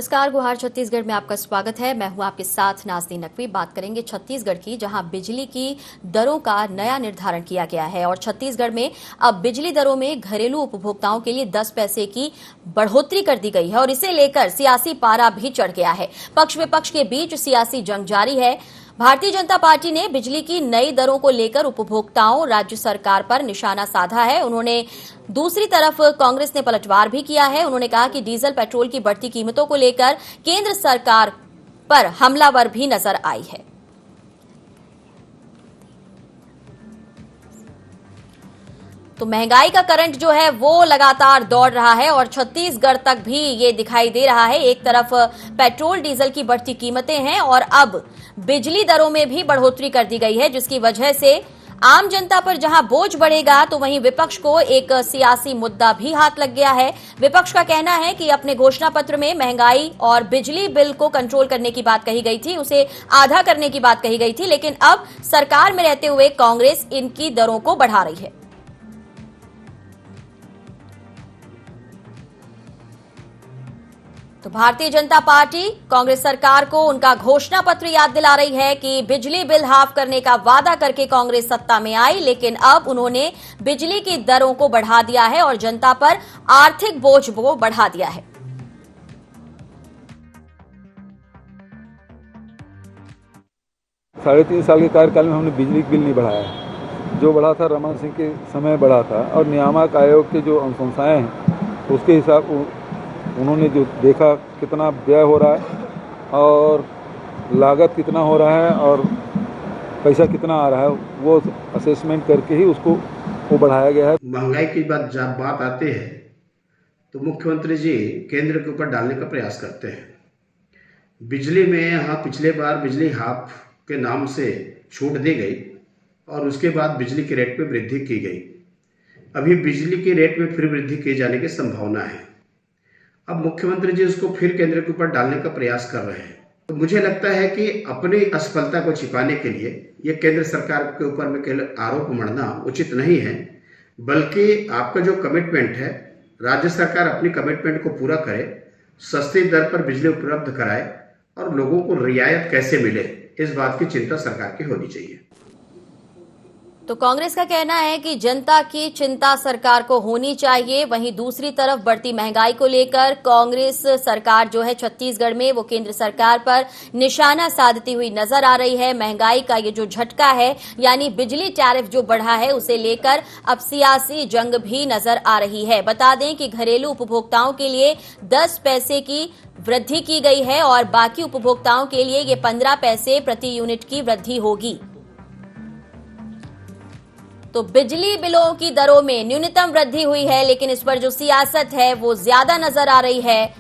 नमस्कार, गुहार छत्तीसगढ़ में आपका स्वागत है। मैं हूं आपके साथ नाज़नीन नकवी। बात करेंगे छत्तीसगढ़ की, जहां बिजली की दरों का नया निर्धारण किया गया है और छत्तीसगढ़ में अब बिजली दरों में घरेलू उपभोक्ताओं के लिए 10 पैसे की बढ़ोतरी कर दी गई है और इसे लेकर सियासी पारा भी चढ़ गया है। पक्ष विपक्ष के बीच सियासी जंग जारी है। भारतीय जनता पार्टी ने बिजली की नई दरों को लेकर उपभोक्ताओं, राज्य सरकार पर निशाना साधा है। उन्होंने दूसरी तरफ कांग्रेस ने पलटवार भी किया है। उन्होंने कहा कि डीजल पेट्रोल की बढ़ती कीमतों को लेकर केंद्र सरकार पर हमलावर भी नजर आई है। तो महंगाई का करंट जो है वो लगातार दौड़ रहा है और छत्तीसगढ़ तक भी ये दिखाई दे रहा है। एक तरफ पेट्रोल डीजल की बढ़ती कीमतें हैं और अब बिजली दरों में भी बढ़ोतरी कर दी गई है, जिसकी वजह से आम जनता पर जहां बोझ बढ़ेगा तो वहीं विपक्ष को एक सियासी मुद्दा भी हाथ लग गया है। विपक्ष का कहना है कि अपने घोषणा पत्र में महंगाई और बिजली बिल को कंट्रोल करने की बात कही गई थी, उसे आधा करने की बात कही गई थी, लेकिन अब सरकार में रहते हुए कांग्रेस इनकी दरों को बढ़ा रही है। तो भारतीय जनता पार्टी कांग्रेस सरकार को उनका घोषणा पत्र याद दिला रही है कि बिजली बिल हाफ करने का वादा करके कांग्रेस सत्ता में आई, लेकिन अब उन्होंने बिजली की दरों को बढ़ा दिया है और जनता पर आर्थिक बोझ को बढ़ा दिया है। साढ़े 3 साल के कार्यकाल में हमने बिजली बिल नहीं बढ़ाया है। जो बढ़ा था रमन सिंह के समय बढ़ा था और नियामक आयोग के जो अनुशंसाएं हैं उसके हिसाब उन्होंने जो देखा कितना व्यय हो रहा है और लागत कितना हो रहा है और पैसा कितना आ रहा है, वो असेसमेंट करके ही उसको वो बढ़ाया गया है। महंगाई की जब बात आती है तो मुख्यमंत्री जी केंद्र के ऊपर डालने का प्रयास करते हैं। बिजली में यहाँ पिछले बार बिजली हाफ के नाम से छूट दी गई और उसके बाद बिजली के रेट में वृद्धि की गई। अभी बिजली के रेट में फिर वृद्धि किए जाने की संभावना है। अब मुख्यमंत्री जी उसको फिर केंद्र के ऊपर डालने का प्रयास कर रहे हैं। तो मुझे लगता है कि अपनी असफलता को छिपाने के लिए ये केंद्र सरकार के ऊपर में केवल आरोप मढ़ना उचित नहीं है, बल्कि आपका जो कमिटमेंट है, राज्य सरकार अपनी कमिटमेंट को पूरा करे, सस्ती दर पर बिजली उपलब्ध कराए और लोगों को रियायत कैसे मिले, इस बात की चिंता सरकार की होनी चाहिए। तो कांग्रेस का कहना है कि जनता की चिंता सरकार को होनी चाहिए। वहीं दूसरी तरफ बढ़ती महंगाई को लेकर कांग्रेस सरकार जो है छत्तीसगढ़ में वो केंद्र सरकार पर निशाना साधती हुई नजर आ रही है। महंगाई का ये जो झटका है, यानी बिजली टैरिफ जो बढ़ा है, उसे लेकर अब सियासी जंग भी नजर आ रही है। बता दें कि घरेलू उपभोक्ताओं के लिए 10 पैसे की वृद्धि की गई है और बाकी उपभोक्ताओं के लिए ये 15 पैसे प्रति यूनिट की वृद्धि होगी। तो बिजली बिलों की दरों में न्यूनतम वृद्धि हुई है, लेकिन इस पर जो सियासत है वो ज्यादा नजर आ रही है।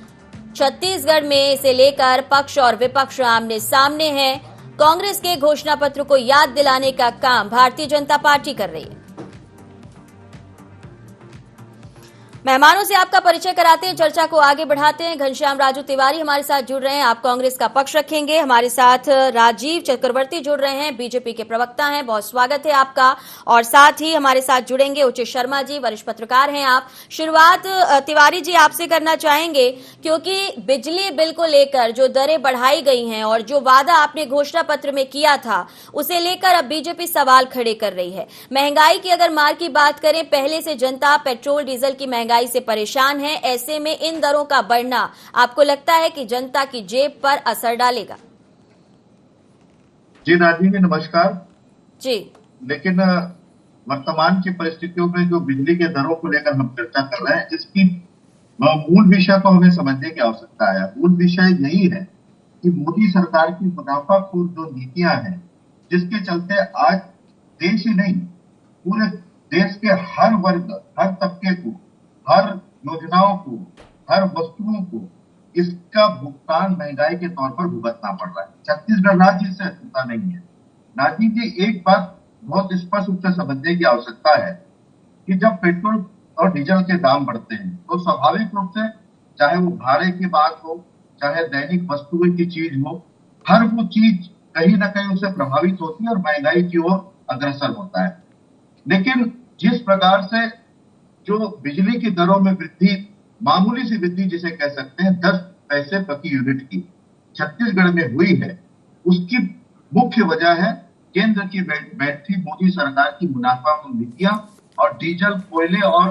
छत्तीसगढ़ में इसे लेकर पक्ष और विपक्ष आमने सामने हैं। कांग्रेस के घोषणा पत्र को याद दिलाने का काम भारतीय जनता पार्टी कर रही है। मेहमानों से आपका परिचय कराते हैं, चर्चा को आगे बढ़ाते हैं। घनश्याम राजू तिवारी हमारे साथ जुड़ रहे हैं, आप कांग्रेस का पक्ष रखेंगे। हमारे साथ राजीव चक्रवर्ती जुड़ रहे हैं, बीजेपी के प्रवक्ता हैं, बहुत स्वागत है आपका। और साथ ही हमारे साथ जुड़ेंगे उचित शर्मा जी, वरिष्ठ पत्रकार हैं आप। शुरुआत तिवारी जी आपसे करना चाहेंगे, क्योंकि बिजली बिल को लेकर जो दरें बढ़ाई गई हैं और जो वादा आपने घोषणा पत्र में किया था, उसे लेकर अब बीजेपी सवाल खड़े कर रही है। महंगाई की अगर मार की बात करें, पहले से जनता पेट्रोल डीजल की महंगाई से परेशान है, ऐसे में इन दरों का बढ़ना आपको लगता है कि जनता की जेब पर असर डालेगा? जी राजीव, नमस्कार जी। लेकिन वर्तमान की परिस्थितियों में जो बिजली के दरों को लेकर हम चर्चा कर रहे हैं, इसकी मूल विषय को हमें समझने की आवश्यकता है। मूल विषय यही है कि मोदी सरकार की मुनाफाखोर जो नीतियां हैं, जिसके चलते आज देश ही नहीं, पूरे देश के हर वर्ग, हर तबके को, हर योजनाओं को, हर वस्तुओं को इसका भुगतान महंगाई के तौर पर भुगतना पड़ रहा है। छत्तीसगढ़ राज्य इससे छूटा नहीं है। राजीव जी, एक बात बहुत स्पष्ट रूप से समझने की आवश्यकता है कि जब पेट्रोल और डीजल के दाम बढ़ते हैं तो स्वाभाविक रूप से, चाहे वो भाड़े की बात हो, चाहे दैनिक वस्तुओं की चीज हो, हर वो चीज कहीं ना कहीं उससे प्रभावित होती है और महंगाई की ओर अग्रसर होता है। लेकिन जिस प्रकार से जो बिजली की दरों में वृद्धि, मामूली सी वृद्धि जिसे कह सकते हैं, 10 पैसे प्रति यूनिट की छत्तीसगढ़ में हुई है, उसकी मुख्य वजह है केंद्र की बैठी मोदी सरकार की मुनाफाखोर नीतियां और डीजल, कोयले और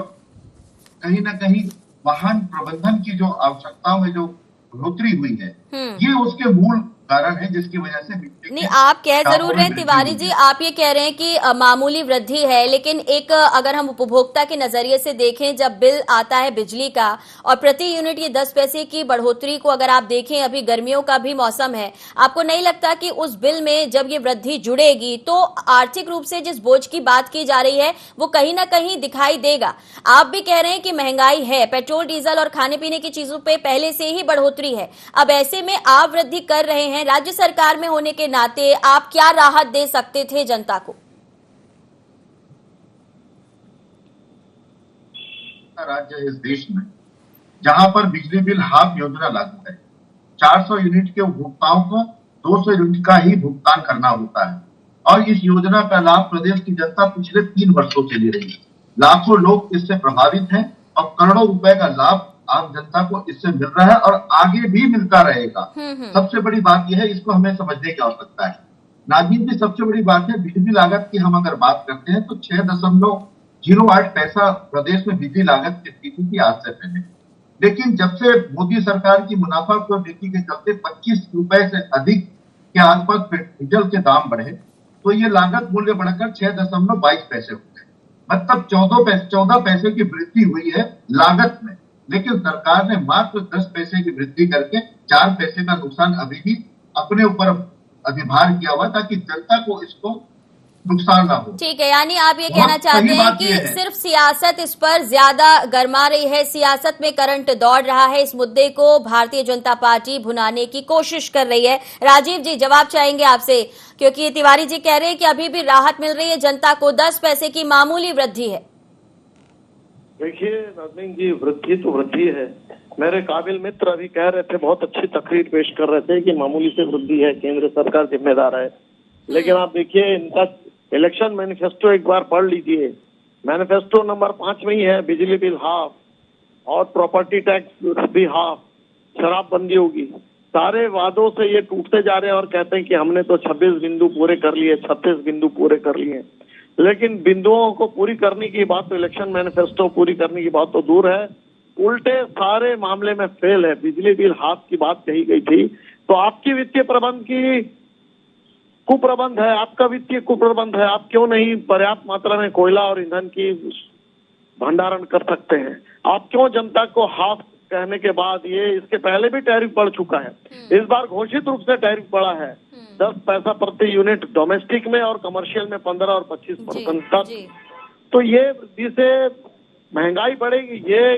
कहीं ना कहीं वाहन प्रबंधन की जो आवश्यकताओं में जो बढ़ोतरी हुई है, ये उसके मूल कारण है जिसकी वजह से नहीं, आप कह जरूर रहे हैं तिवारी जी, आप ये कह रहे हैं कि मामूली वृद्धि है, लेकिन एक अगर हम उपभोक्ता के नजरिए से देखें, जब बिल आता है बिजली का और प्रति यूनिट ये 10 पैसे की बढ़ोतरी को अगर आप देखें, अभी गर्मियों का भी मौसम है, आपको नहीं लगता कि उस बिल में जब ये वृद्धि जुड़ेगी तो आर्थिक रूप से जिस बोझ की बात की जा रही है वो कहीं ना कहीं दिखाई देगा? आप भी कह रहे हैं कि महंगाई है, पेट्रोल डीजल और खाने पीने की चीजों पे पहले से ही बढ़ोतरी है, अब ऐसे में आप वृद्धि कर रहे हैं, राज्य सरकार में होने के नाते आप क्या राहत दे सकते थे जनता को? राज्य है इस देश में जहां पर बिजली बिल हाफ योजना लागू है। 400 यूनिट के उपभोक्ताओं को 200 यूनिट का ही भुगतान करना होता है और इस योजना का लाभ प्रदेश की जनता पिछले 3 वर्षों से ले रही है। लाखों लोग इससे प्रभावित हैं और करोड़ों रुपए का लाभ आम जनता को इससे मिल रहा है और आगे भी मिलता रहेगा। सबसे बड़ी बात यह है, इसको हमें समझने की आवश्यकता है। नाज़रीन जी, सबसे बड़ी बात है बिजली लागत की हम अगर बात करते हैं तो 6.08 पैसा प्रदेश में बिजली लागत की स्थिति थी आज से पहले, लेकिन जब से मोदी सरकार की मुनाफाखोर नीति के चलते 25 रुपए से अधिक के आसपास डीजल के दाम बढ़े तो ये लागत मूल्य बढ़कर 6.22 पैसे हो गए, मतलब 14 पैसे की वृद्धि हुई है लागत में, लेकिन सरकार ने मात्र 10 पैसे की वृद्धि करके 4 पैसे का नुकसान अभी भी अपने ऊपर अधिभार किया हुआ ताकि जनता को इसको नुकसान ना हो। ठीक है, यानी आप ये कहना चाहते हैं कि सिर्फ सियासत इस पर ज्यादा गरमा रही है, सियासत में करंट दौड़ रहा है, इस मुद्दे को भारतीय जनता पार्टी भुनाने की कोशिश कर रही है। राजीव जी, जवाब चाहेंगे आपसे, क्योंकि तिवारी जी कह रहे हैं कि अभी भी राहत मिल रही है जनता को, 10 पैसे की मामूली वृद्धि है। देखिए नाज़रीन जी, वृद्धि तो वृद्धि है। मेरे काबिल मित्र अभी कह रहे थे, बहुत अच्छी तकरीर पेश कर रहे थे कि मामूली से वृद्धि है, केंद्र सरकार जिम्मेदार है, लेकिन आप देखिए इनका इलेक्शन मैनिफेस्टो एक बार पढ़ लीजिए। मैनिफेस्टो नंबर 5 में ही है बिजली बिल हाफ और प्रॉपर्टी टैक्स भी हाफ, शराबबंदी होगी। सारे वादों से ये टूटते जा रहे हैं और कहते हैं कि हमने तो 26 बिंदु पूरे कर लिए, 36 बिंदु पूरे कर लिए, लेकिन बिंदुओं को पूरी करने की बात तो इलेक्शन मैनिफेस्टो पूरी करने की बात तो दूर है, उल्टे सारे मामले में फेल है। बिजली बिल हाफ की बात कही गई थी तो आपकी वित्तीय प्रबंध की कुप्रबंध है, आपका वित्तीय कुप्रबंध है। आप क्यों नहीं पर्याप्त मात्रा में कोयला और ईंधन की भंडारण कर सकते हैं? आप क्यों जनता को हाफ कहने के बाद, ये इसके पहले भी टैरिफ बढ़ चुका है, इस बार घोषित रूप से टैरिफ बढ़ा है 10 पैसा प्रति यूनिट डोमेस्टिक में और कमर्शियल में 15 और 25% तक। तो ये जिसे महंगाई बढ़ेगी, ये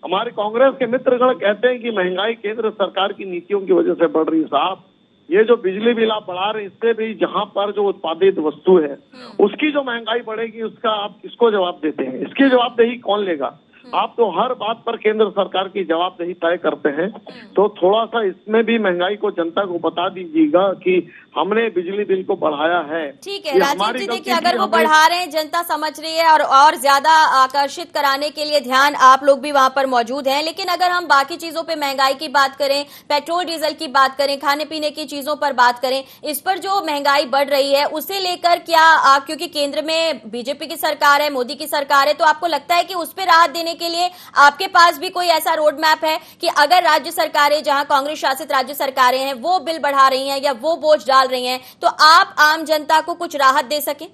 हमारे कांग्रेस के मित्रगण कहते हैं कि महंगाई केंद्र सरकार की नीतियों की वजह से बढ़ रही है। साहब, ये जो बिजली बिल आप बढ़ा रहे हैं, इससे भी जहां पर जो उत्पादित वस्तु है उसकी जो महंगाई बढ़ेगी, उसका आप किसको जवाब देते हैं? इसकी जवाबदेही कौन लेगा? आप तो हर बात पर केंद्र सरकार की जवाबदेही तय करते हैं, तो थोड़ा सा इसमें भी महंगाई को जनता को बता दीजिएगा कि हमने बिजली बिल को बढ़ाया है। ठीक है राजीव जी, देखिए अगर वो बढ़ा रहे हैं, जनता समझ रही है और ज्यादा आकर्षित कराने के लिए ध्यान आप लोग भी वहां पर मौजूद हैं, लेकिन अगर हम बाकी चीजों पे महंगाई की बात करें, पेट्रोल डीजल की बात करें, खाने पीने की चीजों पर बात करें, इस पर जो महंगाई बढ़ रही है उसे लेकर क्या आप, क्योंकि केंद्र में बीजेपी की सरकार है, मोदी की सरकार है, तो आपको लगता है कि उस पर राहत देने के लिए आपके पास भी कोई ऐसा रोड मैप है कि अगर राज्य सरकारें, जहां कांग्रेस शासित राज्य सरकारें हैं, वो बिल बढ़ा रही हैं या वो बोझ डाल रही हैं, तो आप आम जनता को कुछ राहत दे सके?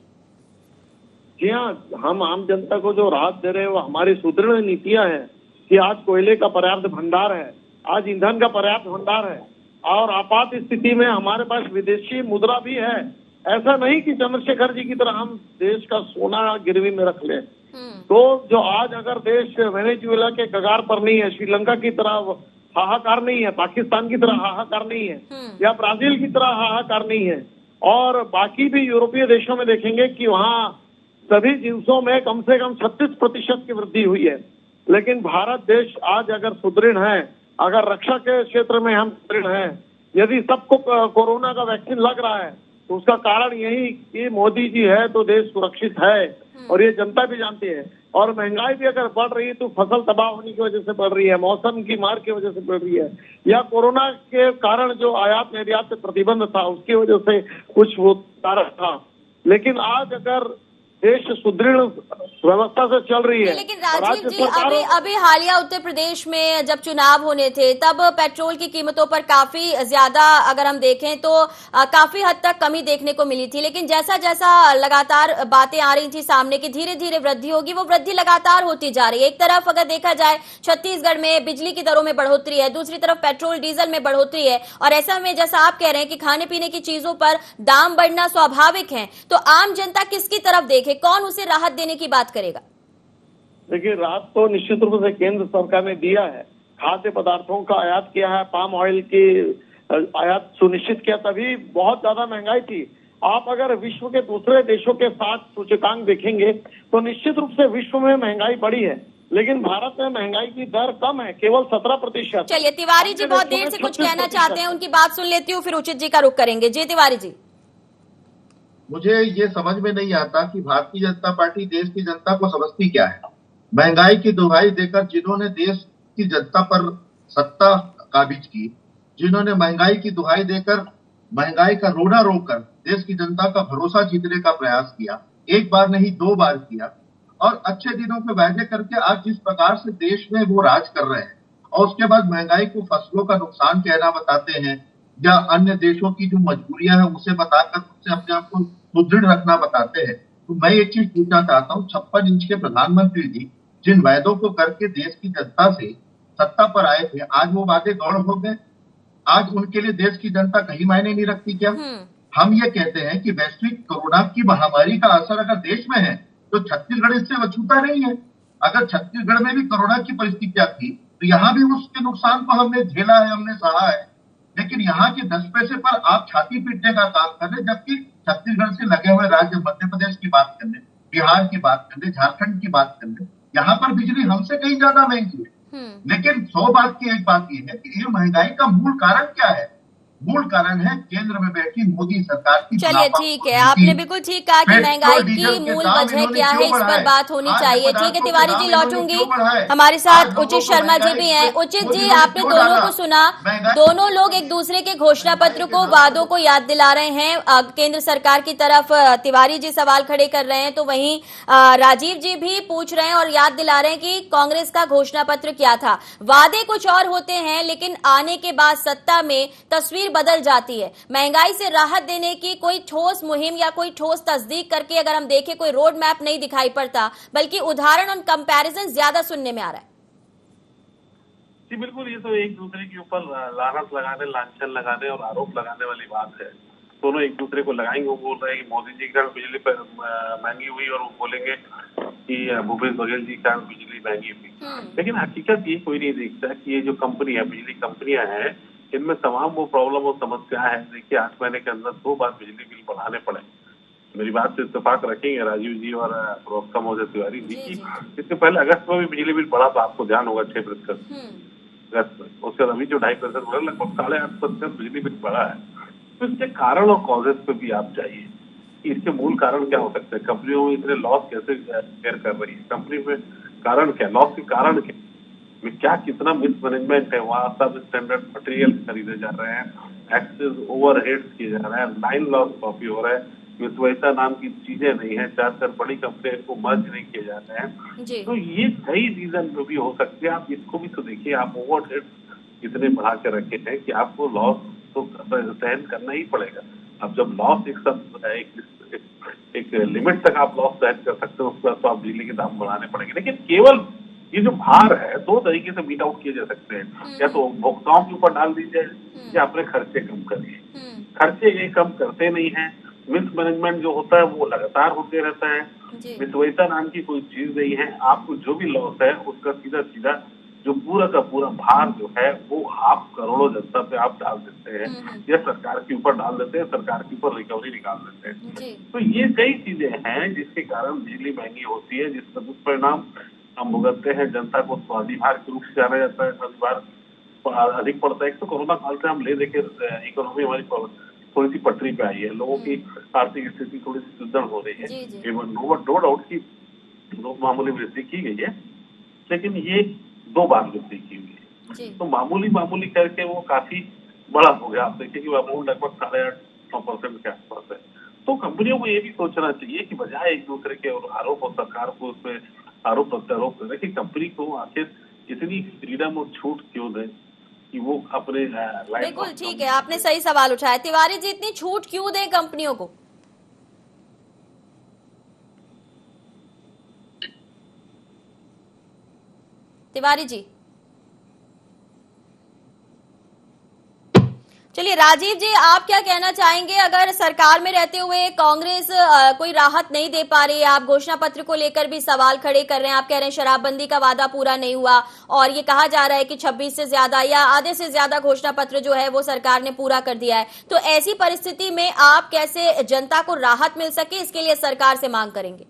जी हाँ, हम आम जनता को जो राहत दे रहे हैं वो हमारी सुदृढ़ नीतियां हैं कि आज कोयले का पर्याप्त भंडार है, आज ईंधन का पर्याप्त भंडार है और आपात स्थिति में हमारे पास विदेशी मुद्रा भी है। ऐसा नहीं कि चंद्रशेखर जी की तरह हम देश का सोना गिरवी में रख लें। तो जो आज अगर देश वेनेजुएला के कगार पर नहीं है, श्रीलंका की तरह हाहाकार नहीं है, पाकिस्तान की तरह हाहाकार नहीं है, या ब्राजील की तरह हाहाकार नहीं है, और बाकी भी यूरोपीय देशों में देखेंगे कि वहाँ सभी जिन्सों में कम से कम 36% की वृद्धि हुई है। लेकिन भारत देश आज अगर सुदृढ़ है, अगर रक्षा के क्षेत्र में हम सुदृढ़ हैं, यदि सबको कोरोना का वैक्सीन लग रहा है तो उसका कारण यही कि मोदी जी है तो देश सुरक्षित है, और ये जनता भी जानती है। और महंगाई भी अगर बढ़ रही है तो फसल तबाह होने की वजह से बढ़ रही है, मौसम की मार की वजह से बढ़ रही है, या कोरोना के कारण जो आयात निर्यात पे प्रतिबंध था उसकी वजह से कुछ वो कारण था। लेकिन आज अगर देश सुदृढ़ व्यवस्था से चल रही है। लेकिन राजीव जी, अभी हालिया उत्तर प्रदेश में जब चुनाव होने थे तब पेट्रोल की कीमतों पर काफी ज्यादा अगर हम देखें तो काफी हद तक कमी देखने को मिली थी, लेकिन जैसा जैसा लगातार बातें आ रही थी सामने की धीरे धीरे वृद्धि होगी, वो वृद्धि लगातार होती जा रही है। एक तरफ अगर देखा जाए छत्तीसगढ़ में बिजली की दरों में बढ़ोतरी है, दूसरी तरफ पेट्रोल डीजल में बढ़ोतरी है, और ऐसा में जैसा आप कह रहे हैं कि खाने पीने की चीजों पर दाम बढ़ना स्वाभाविक है, तो आम जनता किसकी तरफ देखे, कौन उसे राहत देने की बात करेगा? देखिए, राहत तो निश्चित रूप से केंद्र सरकार ने दिया है। खाद्य पदार्थों का आयात किया है, पाम ऑयल की आयात सुनिश्चित किया, तभी बहुत ज्यादा महंगाई थी। आप अगर विश्व के दूसरे देशों के साथ सूचकांक देखेंगे तो निश्चित रूप से विश्व में महंगाई बढ़ी है, लेकिन भारत में महंगाई की दर कम है, केवल 17%। चलिए, तिवारी जी बहुत देर से कुछ कहना चाहते हैं, उनकी बात सुन लेती हूँ, फिर उचित जी का रुख करेंगे। जी तिवारी जी। मुझे ये समझ में नहीं आता कि भारतीय जनता पार्टी देश की जनता को समझती क्या है। महंगाई की दुहाई देकर जिन्होंने देश की जनता पर सत्ता काबिज की, जिन्होंने महंगाई की दुहाई देकर महंगाई का रोना रोककर देश की जनता का भरोसा जीतने का प्रयास किया, एक बार नहीं 2 बार किया, और अच्छे दिनों के वायदे करके आज जिस प्रकार से देश में वो राज कर रहे हैं, और उसके बाद महंगाई को फसलों का नुकसान कहना बताते हैं, या अन्य देशों की जो मजबूरियां हैं उसे बताकर उससे अपने आप को सुदृढ़ रखना बताते हैं। तो मैं एक चीज पूछना चाहता हूँ, 56 इंच के प्रधानमंत्री जी जिन वायदों को करके देश की जनता से सत्ता पर आए थे, आज वो वादे गौण हो गए। आज उनके लिए देश की जनता कहीं मायने नहीं रखती क्या? हम ये कहते हैं कि वैश्विक कोरोना की महामारी का असर अगर देश में है तो छत्तीसगढ़ इससे अछूता नहीं है। अगर छत्तीसगढ़ में भी कोरोना की परिस्थितियां थी तो यहाँ भी उसके नुकसान को हमने झेला है, हमने सहा है, लेकिन यहाँ के 10 पैसे पर आप छाती पीटने का काम कर रहे, जबकि छत्तीसगढ़ से लगे हुए राज्य मध्य प्रदेश की बात कर ले, बिहार की बात कर ले, झारखंड की बात कर ले, यहाँ पर बिजली हमसे कहीं ज्यादा महंगी है। लेकिन 100 बात की एक बात यह है कि ये महंगाई का मूल कारण क्या है? मूल कारण है केंद्र में बैठी मोदी सरकार की। चलिए ठीक है, आपने बिल्कुल ठीक कहा कि महंगाई की मूल वजह क्या है, इस पर बात होनी चाहिए। ठीक है तिवारी जी, लौटूंगी। हमारे साथ उचित शर्मा जी भी हैं। उचित जी, आपने दोनों को सुना, दोनों लोग एक दूसरे के घोषणा पत्र को, वादों को याद दिला रहे हैं। केंद्र सरकार की तरफ तिवारी जी सवाल खड़े कर रहे हैं, तो वहीं राजीव जी भी पूछ रहे हैं और याद दिला रहे हैं कि कांग्रेस का घोषणा पत्र क्या था। वादे कुछ और होते हैं, लेकिन आने के बाद सत्ता में तस्वीर बदल जाती है। महंगाई से राहत देने की कोई ठोस मुहिम या कोई ठोस तस्दीक करके अगर हम देखें, कोई रोड मैप नहीं दिखाई पड़ता, बल्कि उदाहरण और कंपैरिजन ज्यादा सुनने में आ रहा है। जी बिल्कुल, ये तो एक दूसरे के ऊपर लानत लगाने, लांछन लगाने और आरोप लगाने वाली बात है। दोनों एक दूसरे को लगाएंगे। वो बोल रहे हैं कि मोदी जी के कारण बिजली महंगी हुई, और वो बोलेंगे कि भूपेश बघेल जी के कारण बिजली महंगी हुई। लेकिन हकीकत ये कोई नहीं देखता कि ये जो कंपनी है, बिजली कंपनियां हैं, इनमें तमाम वो प्रॉब्लम और समस्या है। देखिए 8 महीने के अंदर 2 बार बिजली बिल बढ़ाने पड़े। मेरी बात से इत्तेफाक रखेंगे राजीव जी और प्रवक्ता महोदय तिवारी जी की इससे पहले अगस्त में भी बिजली बिल बढ़ा, तो आपको ध्यान होगा 6% अगस्त में। उसके बाद अभी जो 2.5% बढ़ा, लगभग 8.5% बिजली बिल बढ़ा है। तो इसके कारण और कॉजेज पे भी आप जाइए कि इसके मूल कारण क्या हो सकते हैं। कंपनियों में इतने लॉस कैसे बेयर कर रही है, कंपनी में कारण क्या, लॉस के कारण क्या, क्या कितना मिसमैनेजमेंट है। वहाँ सब स्टैंडर्ड मटेरियल खरीदे जा रहे हैं, एक्सेस ओवरहेड्स किए जा रहे हैं, लाइन लॉस कॉपी हो रहा है, विश्वसनीयता नाम की चीजें नहीं है, 4 बड़ी कंपनी को मर्ज नहीं किए जा रहे हैं। तो ये कई रीजन भी हो सकते हैं। आप इसको भी तो देखिए, आप ओवरहेड्स इतने बढ़ा के रखे हैं कि आपको लॉस तो सहन करना ही पड़ेगा। अब जब लॉस एक लिमिट तक आप लॉस सहन कर सकते हो, उसके बाद तो आप बिजली के दाम बढ़ाने पड़ेंगे। लेकिन केवल ये जो भार है 2 तरीके से मीट आउट किए जा सकते हैं, या तो उपभोक्ताओं के ऊपर डाल दीजिए या अपने खर्चे कम करिए। खर्चे ये कम करते नहीं है, मिसमैनेजमेंट जो होता है वो लगातार होते रहता है। विश्वसनीयता नाम की कोई चीज नहीं है। आपको जो भी लॉस है उसका सीधा सीधा जो पूरा का पूरा भार जो है वो आप करोड़ों जनता पे आप डाल देते हैं, या सरकार के ऊपर डाल देते हैं, सरकार के ऊपर रिकवरी निकाल देते हैं। तो ये कई चीजें हैं जिसके कारण बिजली महंगी होती है, जिसका दुष्परिणाम हम भुगतते हैं। जनता को स्वाधिभार के रूप से जाना जाता है, स्वाधिभार अधिक पड़ता है। एक तो कोरोना काल से हम ले देखे इकोनॉमी हमारी थोड़ी सी पटरी पे आई है, लोगों की आर्थिक स्थिति थोड़ी सी सुदृढ़ हो रही है। जी, जी। एवं नो डाउट की मामूली वृद्धि की गई है, लेकिन ये 2 बार वृद्धि की हुई है। जी। तो मामूली करके वो काफी बड़ा हो गया। आप देखिए कि अमाउंट लगभग 8.5-9% के आसपास है। तो कंपनियों को ये भी सोचना चाहिए कि बजाय एक दूसरे के और आरोप और सरकार को उसमें आरोप प्रत्यारोप करें कि कंपनी को आखिर इतनी फ्रीडम और छूट क्यों दें कि वो अपने लाइन। बिल्कुल ठीक है, आपने सही सवाल उठाया। तिवारी जी, इतनी छूट क्यों दें कंपनियों को? तिवारी जी, चलिए राजीव जी, आप क्या कहना चाहेंगे? अगर सरकार में रहते हुए कांग्रेस कोई राहत नहीं दे पा रही है, आप घोषणा पत्र को लेकर भी सवाल खड़े कर रहे हैं, आप कह रहे हैं शराबबंदी का वादा पूरा नहीं हुआ और ये कहा जा रहा है कि 26 से ज्यादा या आधे से ज्यादा घोषणा पत्र जो है वो सरकार ने पूरा कर दिया है, तो ऐसी परिस्थिति में आप कैसे जनता को राहत मिल सके इसके लिए सरकार से मांग करेंगे?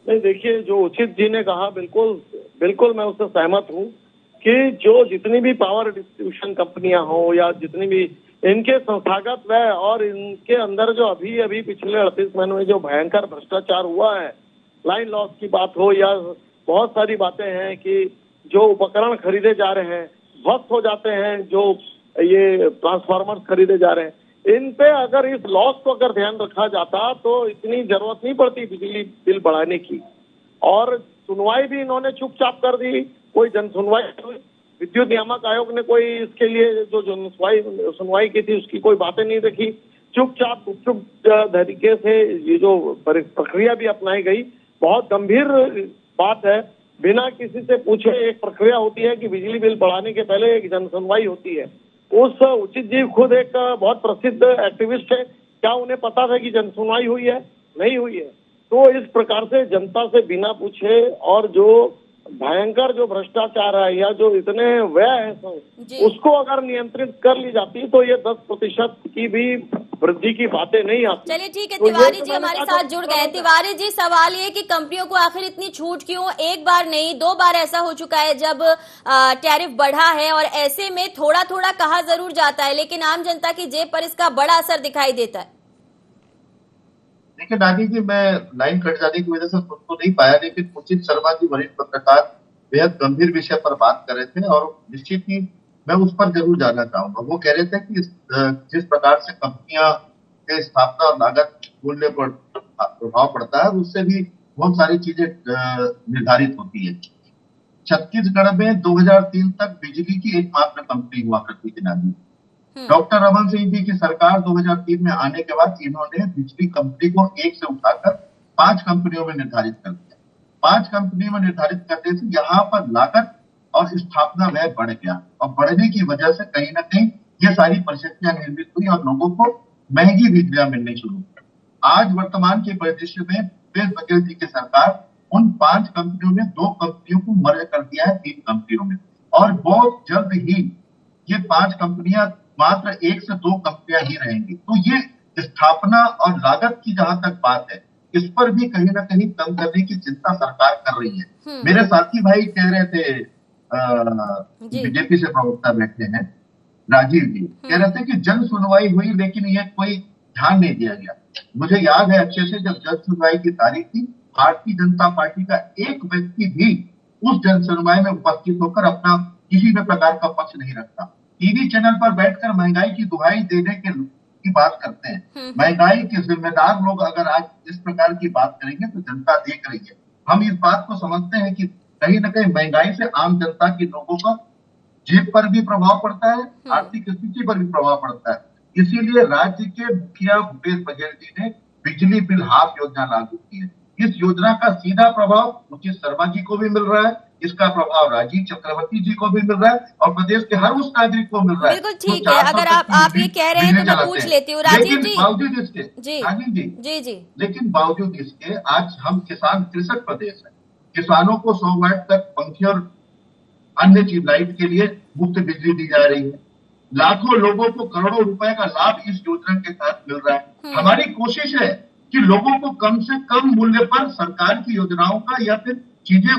नहीं, देखिए, जो उचित जी ने कहा बिल्कुल मैं उससे सहमत हूँ कि जो जितनी भी पावर डिस्ट्रीब्यूशन कंपनियां हो या जितनी भी इनके संस्थागत व्यय और इनके अंदर जो अभी पिछले 38 महीनों में जो भयंकर भ्रष्टाचार हुआ है, लाइन लॉस की बात हो या बहुत सारी बातें हैं कि जो उपकरण खरीदे जा रहे हैं ध्वस्त हो जाते हैं, जो ये ट्रांसफार्मर्स खरीदे जा रहे हैं, इन पे अगर इस लॉस को अगर ध्यान रखा जाता तो इतनी जरूरत नहीं पड़ती बिजली बिल बढ़ाने की। और सुनवाई भी इन्होंने चुपचाप कर दी, कोई जन सुनवाई, विद्युत नियामक आयोग ने कोई इसके लिए जो सुनवाई की थी उसकी कोई बातें नहीं रखी, चुपचाप गुपचुप तरीके से ये जो प्रक्रिया भी अपनाई गई, बहुत गंभीर बात है। बिना किसी से पूछे एक प्रक्रिया होती है कि बिजली बिल बढ़ाने के पहले एक जन सुनवाई होती है। उस उचित जी खुद एक बहुत प्रसिद्ध एक्टिविस्ट है, क्या उन्हें पता था कि जन सुनवाई हुई है? नहीं हुई है। तो इस प्रकार से जनता से बिना पूछे और जो भयंकर जो भ्रष्टाचार है या जो इतने व्यय है उसको अगर नियंत्रित कर ली जाती तो ये 10% की भी वृद्धि की बातें नहीं आती। चलिए ठीक है, तो तिवारी जी हमारे साथ जुड़ गए। तिवारी जी, सवाल ये कि कंपनियों को आखिर इतनी छूट क्यों? एक बार नहीं 2 बार ऐसा हो चुका है जब टैरिफ बढ़ा है और ऐसे में थोड़ा थोड़ा कहा जरूर जाता है लेकिन आम जनता की जेब पर इसका बड़ा असर दिखाई देता है। देखिए नानी जी, मैं लाइन कट जाने की वजह से सुन तो नहीं पाया, लेकिन उचित शर्मा जी वरिष्ठ पत्रकार बेहद गंभीर विषय पर बात कर रहे थे और निश्चित ही मैं उस पर जरूर जाना चाहूंगा। वो कह रहे थे कि जिस प्रकार से कंपनियां के स्थापना और लागत मूल्य पर प्रभाव पड़ता है उससे भी बहुत सारी चीजें निर्धारित होती है। छत्तीसगढ़ में 2003 तक बिजली की एकमात्र कंपनी हुआ करती थी नानी। डॉक्टर रमन सिंह जी की सरकार 2003 में आने के बाद इन्होंने बिजली कंपनी को 1 से उठाकर 5 कंपनियों में निर्धारित कर दिया। 5 कंपनियों में निर्धारित करने से यहाँ पर लागत और स्थापना व्यय बढ़ गया और बढ़ने की वजह से कहीं ना कहीं ये सारी परिस्थितियां निर्मित हुई और लोगों को महंगी बिजलियां मिलनी शुरू हुई। आज वर्तमान के परिदृश्य में भूपेश बघेल जी की सरकार उन 5 कंपनियों में 2 कंपनियों को मर्ज कर दिया है 3 कंपनियों में और बहुत जल्द ही ये 5 कंपनियां मात्र 1 से 2 कंपनियां ही रहेंगी। तो ये स्थापना और लागत की जहां तक बात है, इस पर भी कहीं ना कहीं कम करने की चिंता सरकार कर रही है। मेरे साथी भाई कह रहे थे, बीजेपी से प्रवक्ता बैठे हैं राजीव जी, कह रहे थे कि जन सुनवाई हुई लेकिन ये कोई ध्यान नहीं दिया गया। मुझे याद है अच्छे से, जब जन सुनवाई की तारीख थी, भारतीय जनता पार्टी का एक व्यक्ति भी उस जन सुनवाई में उपस्थित होकर अपना किसी भी प्रकार का पक्ष नहीं रखता। टीवी चैनल पर बैठकर महंगाई की दुहाई देने की बात करते हैं। महंगाई के जिम्मेदार लोग अगर आज इस प्रकार की बात करेंगे तो जनता देख रही है। हम इस बात को समझते हैं कि कहीं ना कहीं महंगाई से आम जनता के लोगों का जेब पर भी प्रभाव पड़ता है, आर्थिक स्थिति पर भी प्रभाव पड़ता है। इसीलिए राज्य के मुखिया भूपेश बघेल जी ने बिजली बिल हाफ योजना लागू की है। इस योजना का सीधा प्रभाव उचित शर्मा जी को भी मिल रहा है, इसका प्रभाव राजीव चक्रवर्ती जी को भी मिल रहा है और प्रदेश के हर उस नागरिक को मिल रहा है। बिल्कुल ठीक है, अगर आप ये कह रहे हैं तो मैं पूछ लेती हूँ राजीव जी। बावजूद इसके जी, लेकिन बावजूद इसके आज हम किसान कृषक प्रदेश है। किसानों को 100 वाट तक पंखे और अन्य चीज लाइट के लिए मुफ्त बिजली दी जा रही है। लाखों लोगों को करोड़ों रुपए का लाभ इस योजना के तहत मिल रहा है। हमारी कोशिश है कि लोगों को कम से कम मूल्य पर सरकार की योजनाओं का या फिर चीजें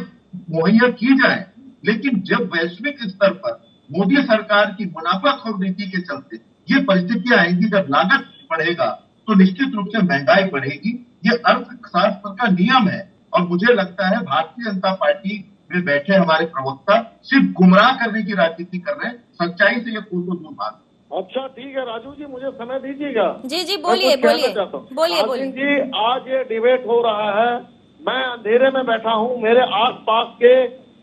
मुहैया की जाए, लेकिन जब वैश्विक स्तर पर मोदी सरकार की मुनाफाखोर नीति के चलते ये परिस्थितियां आएंगी। जब लागत बढ़ेगा तो निश्चित रूप से महंगाई बढ़ेगी। ये अर्थशास्त्र का नियम है और मुझे लगता है भारतीय जनता पार्टी में बैठे हमारे प्रवक्ता सिर्फ गुमराह करने की राजनीति कर रहे हैं। सच्चाई से ये कोसों दूर बात। अच्छा ठीक है राजू जी, मुझे समय दीजिएगा। जी बोलिए बोलिए। जी, आज ये डिबेट हो रहा है, मैं अंधेरे में बैठा हूँ, मेरे आसपास के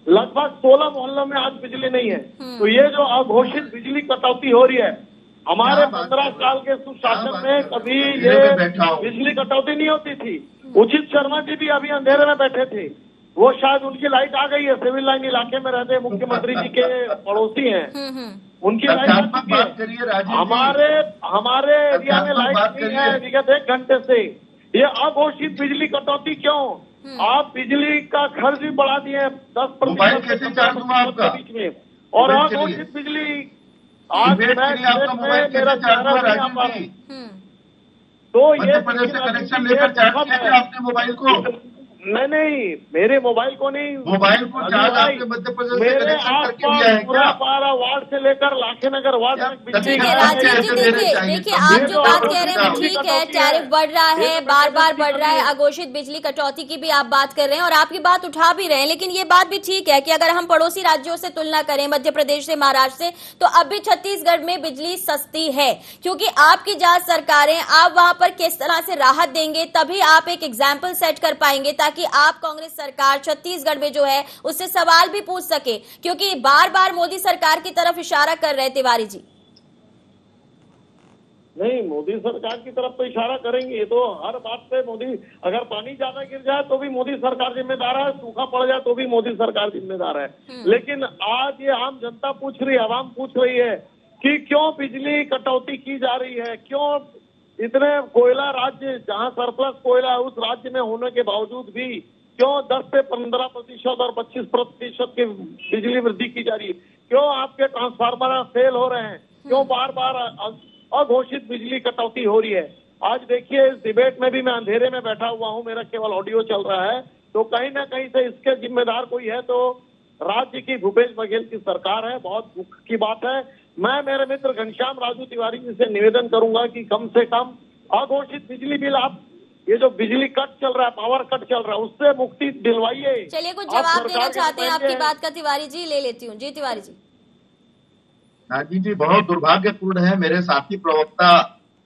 लगभग 16 मोहल्लों में आज बिजली नहीं है। तो ये जो अघोषित बिजली कटौती हो रही है, हमारे 15 साल के सुशासन में कभी ये बिजली कटौती नहीं होती थी। उचित शर्मा जी भी अभी अंधेरे में बैठे थे, वो शायद उनकी लाइट आ गई है, सिविल लाइन इलाके में रहते मुख्यमंत्री जी के पड़ोसी हैं, उनकी लाइट आ चुकी है। हमारे एरिया में लाइट नहीं है विगत 1 घंटे से। ये अघोषित बिजली कटौती क्यों? आप बिजली का खर्च भी बढ़ा दिए 10% के बीच में, और अघोषित बिजली आज मेरा चेहरा नहीं आ पा रहा। तो ये कनेक्शन लेकर चार्ज किया आपने मोबाइल को? नहीं, मेरे मोबाइल को नहीं, मोबाइल को चार्ज आपने मध्य प्रदेश मेरे आसपास पूरा वार्ड से लेकर लाखेनगर वार्ड तक बिजली। राजीव जी देखिए आप जो बात कह रहे हैं वो ठीक है, टैरिफ बढ़ रहा है, बार बार बढ़ रहा है, अघोषित बिजली कटौती की भी आप बात कर रहे हैं और आपकी बात उठा भी रहे हैं, लेकिन ये बात भी ठीक है कि अगर हम पड़ोसी राज्यों से तुलना करें, मध्य प्रदेश से, महाराष्ट्र से, तो अब भी छत्तीसगढ़ में बिजली सस्ती है, क्योंकि आपकी जहां सरकारें, आप वहां पर किस तरह से राहत देंगे तभी आप एक एग्जाम्पल सेट कर पाएंगे, ताकि आप कांग्रेस सरकार छत्तीसगढ़ में जो है उससे सवाल भी पूछ सके, क्योंकि बार बार मोदी सरकार की तरफ इशारा कर रहे तिवारी जी। नहीं, मोदी सरकार की तरफ तो इशारा करेंगे, तो हर बात पे मोदी, अगर पानी ज्यादा गिर जाए तो भी मोदी सरकार जिम्मेदार है, सूखा पड़ जाए तो भी मोदी सरकार जिम्मेदार है। लेकिन आज ये आम जनता पूछ रही है, आवाम पूछ रही है कि क्यों बिजली कटौती की जा रही है, क्यों इतने कोयला राज्य जहां सरप्लस कोयला उस राज्य में होने के बावजूद भी क्यों 10 से 15% और 25% की बिजली वृद्धि की जा रही है, क्यों आपके ट्रांसफार्मर फेल हो रहे हैं, क्यों बार बार अघोषित बिजली कटौती हो रही है। आज देखिए इस डिबेट में भी मैं अंधेरे में बैठा हुआ हूं, मेरा केवल ऑडियो चल रहा है, तो कहीं ना कहीं से इसके जिम्मेदार कोई है तो राज्य की भूपेश बघेल की सरकार है। बहुत दुख की बात है। मैं मेरे मित्र घनश्याम राजू तिवारी जी से निवेदन करूंगा कि कम से कम अघोषित बिजली बिल, आप ये जो बिजली कट चल रहा है, पावर कट चल रहा है, उससे मुक्ति दिलवाइए। चलिए कुछ जवाब देना चाहते हैं आपकी बात का तिवारी जी, ले लेती हूँ। जी तिवारी जी। नाजी जी, बहुत दुर्भाग्यपूर्ण है, मेरे साथी प्रवक्ता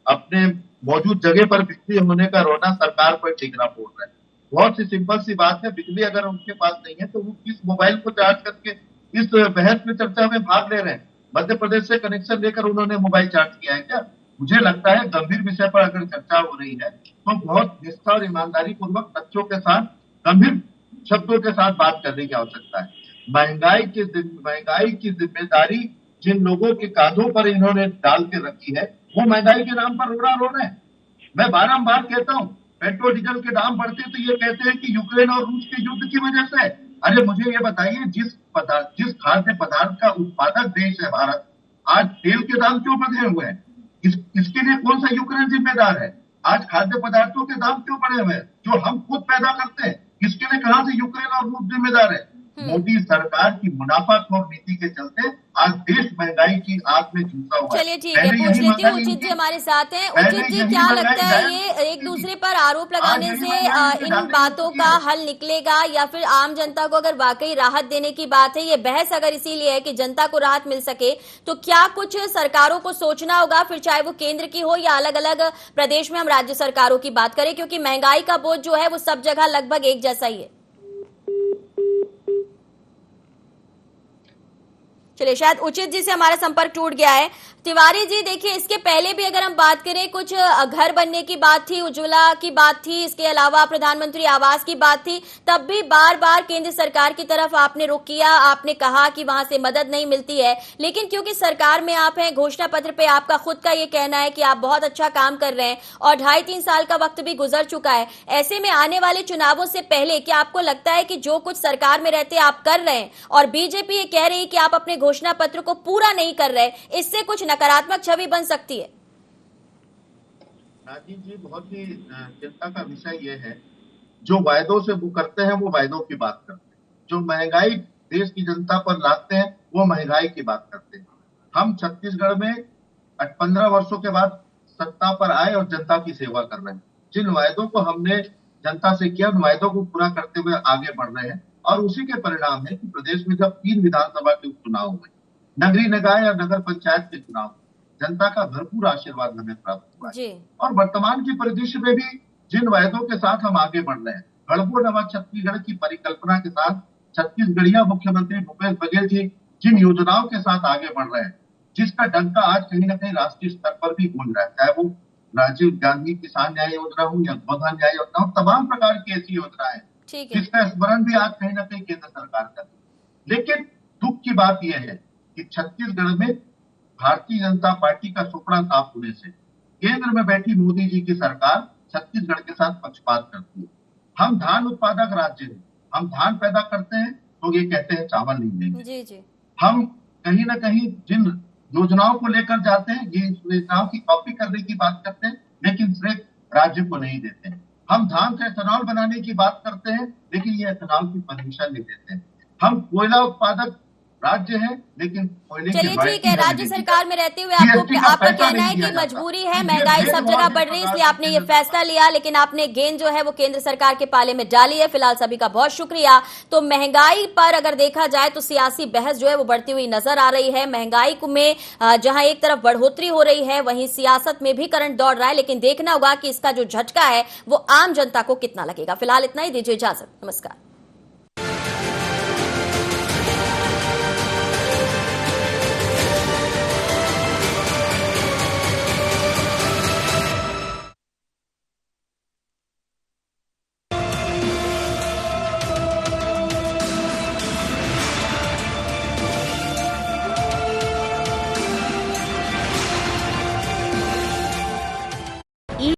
अपने मौजूद जगह पर बिजली होने का रोना सरकार पर ठीकरा बोल रहे हैं। बहुत सी सिंपल सी बात है, बिजली अगर उनके पास नहीं है तो वो किस मोबाइल को चार्ज करके इस बहस में, चर्चा में भाग ले रहे हैं? मध्य प्रदेश से कनेक्शन लेकर उन्होंने मोबाइल चार्ज किया है क्या? मुझे लगता है गंभीर विषय पर अगर चर्चा हो रही है तो बहुत निष्ठा और ईमानदारी पूर्वक तथ्यों के साथ, गंभीर शब्दों के साथ बात करने की आवश्यकता है। महंगाई की जिम्मेदारी जिन लोगों के कांधों पर इन्होंने डाल के रखी है, वो महंगाई के नाम पर रो रहे हैं। मैं बारंबार कहता हूँ, पेट्रोल डीजल के दाम बढ़ते तो ये कहते हैं कि यूक्रेन और रूस के युद्ध की वजह से। अरे मुझे ये बताइए, जिस खाद्य पदार्थ का उत्पादक देश है भारत, आज तेल के दाम क्यों बढ़े हुए हैं? इसके लिए कौन सा यूक्रेन जिम्मेदार है? आज खाद्य पदार्थों के दाम क्यों बढ़े हुए हैं जो हम खुद पैदा करते हैं? इसके लिए कहां से यूक्रेन और रूस जिम्मेदार है? मोदी सरकार की मुनाफाखोर नीति के चलते आज देश महंगाई की आग में झुलसा हुआ है। चलिए ठीक है, पूछ लेती हूँ। उचित जी हमारे साथ हैं। उचित जी, क्या लगता है ये एक दूसरे पर आरोप लगाने से इन बातों का हल निकलेगा, या फिर आम जनता को अगर वाकई राहत देने की बात है, ये बहस अगर इसीलिए है कि जनता को राहत मिल सके, तो क्या कुछ सरकारों को सोचना होगा, फिर चाहे वो केंद्र की हो या अलग अलग प्रदेश में हम राज्य सरकारों की बात करें, क्योंकि महंगाई का बोझ जो है वो सब जगह लगभग एक जैसा ही है। चलिए, शायद उचित जी से हमारा संपर्क टूट गया है। तिवारी जी देखिए, इसके पहले भी अगर हम बात करें, कुछ घर बनने की बात थी, उज्ज्वला की बात थी, इसके अलावा प्रधानमंत्री आवास की बात थी, तब भी बार बार केंद्र सरकार की तरफ आपने रुख किया, आपने कहा कि वहां से मदद नहीं मिलती है। लेकिन क्योंकि सरकार में आप हैं, घोषणा पत्र पे आपका खुद का ये कहना है कि आप बहुत अच्छा काम कर रहे हैं और 2.5-3 साल का वक्त भी गुजर चुका है, ऐसे में आने वाले चुनावों से पहले क्या आपको लगता है कि जो कुछ सरकार में रहते आप कर रहे हैं और बीजेपी ये कह रही है कि आप अपने घोषणा पत्र को पूरा नहीं कर रहे, इससे कुछ नकारात्मक छवि बन सकती है? राजीव जी, बहुत ही चिंता का विषय ये है, जो वायदों से वो करते हैं वो वायदों की बात करते हैं, जो महंगाई देश की जनता पर लाते हैं वो महंगाई की बात करते हैं। हम छत्तीसगढ़ में 15 वर्षों के बाद सत्ता पर आए और जनता की सेवा कर रहे हैं। जिन वायदों को हमने जनता से किया, उन वायदों को पूरा करते हुए आगे बढ़ रहे हैं और उसी के परिणाम है कि प्रदेश में जब 3 विधानसभा के उपचुनाव हुए, नगरीय निकाय और नगर पंचायत के चुनाव, जनता का भरपूर आशीर्वाद हमें प्राप्त हुआ है। और वर्तमान की परिदृश्य में भी जिन वायदों के साथ हम आगे बढ़ रहे हैं, गढ़बो नवा छत्तीसगढ़ की परिकल्पना के साथ छत्तीसगढ़िया मुख्यमंत्री भूपेश बघेल जी जिन योजनाओं के साथ आगे बढ़ रहे हैं, जिसका डंका आज कहीं ना कहीं राष्ट्रीय स्तर पर भी गूंज रहा है, चाहे वो राजीव गांधी किसान न्याय योजना हो या गोधन न्याय योजना हो, तमाम प्रकार की ऐसी योजनाएं जिसका स्मरण भी आज कहीं ना कहीं केंद्र सरकार कर रही है। लेकिन दुख की बात यह है कि छत्तीसगढ़ में भारतीय जनता पार्टी का सुपड़ा साफ होने से केंद्र में बैठी मोदी जी की सरकार छत्तीसगढ़ के साथ पक्षपात करती है। हम धान उत्पादक राज्य हैं, हम धान पैदा करते हैं, तो ये कहते हैं चावल नहीं देंगे। हम कहीं ना कहीं जिन योजनाओं को लेकर जाते हैं, ये योजनाओं की कॉपी करने की बात करते हैं, लेकिन सिर्फ राज्य को नहीं देते हैं। हम धान से एथेनॉल बनाने की बात करते हैं, लेकिन ये एथेनॉल की परमिशन नहीं देते हैं। हम कोयला उत्पादक राज्य है, लेकिन चलिए ठीक है, राज्य सरकार में रहते हुए आपका कहना है कि मजबूरी है, महंगाई सब जगह बढ़ रही है, इसलिए आपने ये फैसला लिया, लेकिन आपने गेंद जो है वो केंद्र सरकार के पाले में डाली है। फिलहाल सभी का बहुत शुक्रिया। तो महंगाई पर अगर देखा जाए तो सियासी बहस जो है वो बढ़ती हुई नजर आ रही है। महंगाई में जहां एक तरफ बढ़ोतरी हो रही है, वहीं सियासत में भी करंट दौड़ रहा है, लेकिन देखना होगा कि इसका जो झटका है वो आम जनता को कितना लगेगा। फिलहाल इतना ही, दीजिए इजाजत, नमस्कार।